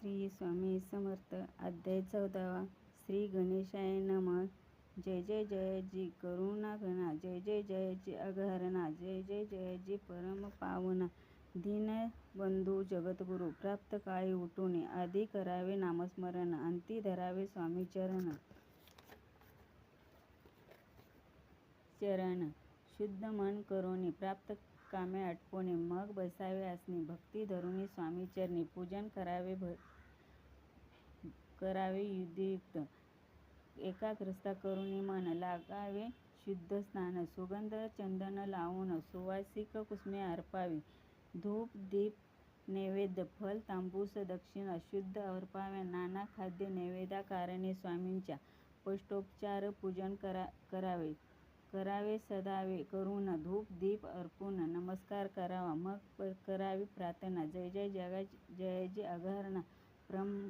श्री स्वामी समर्थ. अध्याय 14. श्री गणेशाय नमः. जय जय जयाजी करुणा घना, जय जय जयाजी अघहरणा, जय जय जयाजी परम पावना. दीनबंधू जगद्गुरु प्राप्त काळी उठून, आधी करावे नामस्मरण, अंती धरावे स्वामी चरण. शुद्ध मन करोनी प्राप्त कामे आटपोनी, मग बसावे आसनी भक्ती धरुनी स्वामी चरणी. पूजन करावे युक्तियुक्त, एकाग्रता करुनी मन लागावे शुद्ध स्नान. सुगंध चंदन लावून सुवासिक कुसुमे अर्पावी. धूप दीप नैवेद्य फल तांबूस दक्षिणा शुद्ध अर्पाव्या. नाना खाद्य नैवेद्याकारणे स्वामींच्या षोडशोपचार पूजन करावे सदावे करून. धूप दीप अर्पून नमस्कार करावा, मग करावी प्रार्थना. जय जय जयाजी अघहरणा, परम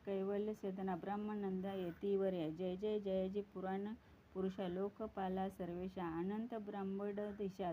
कैवल्य सदना, ब्रह्मानंदा यतिवर्या. जय जय जयाजी पुराण पुरुषा, लोकपाला सर्वेशा, अनंत ब्रह्मांडधीशा,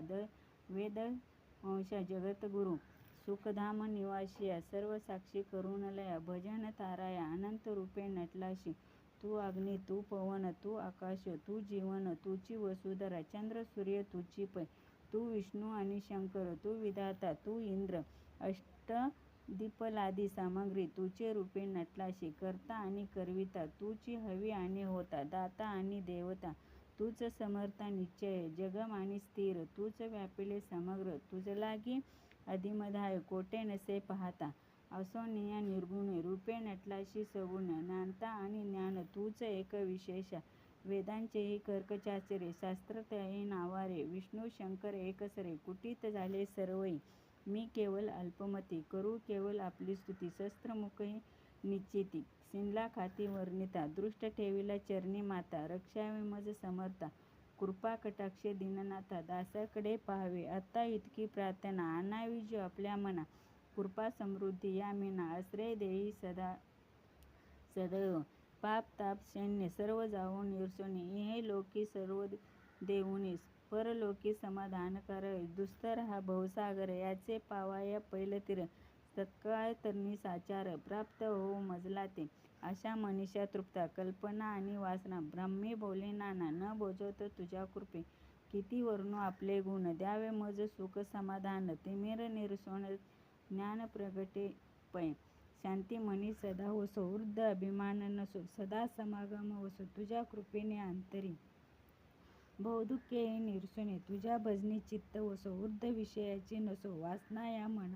वेद वंशा, जगद्गुरु सुखधाम निवासिया, सर्व साक्षी करुणालया, भजन ताराया, अनंत रूपे नटलाशी. तू अग्नी, तू पवन, तू आकाश, तू जीवन, तूची वसुधरा, चंद्र सूर्य तूची पै. तू विष्णू आणि शंकर, तू विधाता, तू इंद्र, अष्टदिक्पालादी सामग्री तूचे रूपे नटलाशी. करता आणि करविता, तूची हवी आणि होता, दाता आणि देवता तूच समर्था निश्चय. जगम आणि स्थिर, तूच व्यापिले समग्र, तुझलागी आदिमध्य कोटे नसे पाहता. असोनिया निर्गुणी रूपे नटलाशी सगुण, ज्ञाता आणि ज्ञान तूच एक विशेषा. वेदांचेही कर्कचाचरे, शास्त्र त्याही नावारे, विष्णू शंकर एकसरे, कुटीत झाले सर्वही. मी केवळ अल्पमती, करू केवळ आपली स्तुती, शस्त्रमुखही निश्चिती, सिंहलाखाती वर्णिता, दृष्ट ठेविला चरणी माता. रक्षावे मज समर्था, कृपा कटाक्षे दीननाथा, दासाकडे पाहावे आता इतकी प्रार्थना. आणावी जो आपल्या मना, कृपा समृद्धी या मीना. आश्रय देई सदैव, पाप ताप सैन्य सर्व जावो निरसोनी. इहे लोकी सर्व देऊनी, परलोकी समाधान करावे. दुस्तर हा भवसागर, याचे पावाया पैल तीर. तत्काळ तरणी साचार, प्राप्त होऊ मजला ते. अशा मनीषा तृप्ता, कल्पना आणि वासना. ब्राह्मी बोले नाना, न बोजत तुझ्या कृपे. किती वर्णू आपले गुण, द्यावे मज सुख समाधान. तिमिर निरसोन ज्ञान प्रगटे पै. शांती मनी सदा वसो, वृद्ध अभिमान नसो, सदा समागम वसो. तुझ्या कृपेने अंतरी बहुदुःखेही निरसोनी, तुझ्या भजनी चित्त वसो, वृद्ध विषयाची नसो वासना या मना.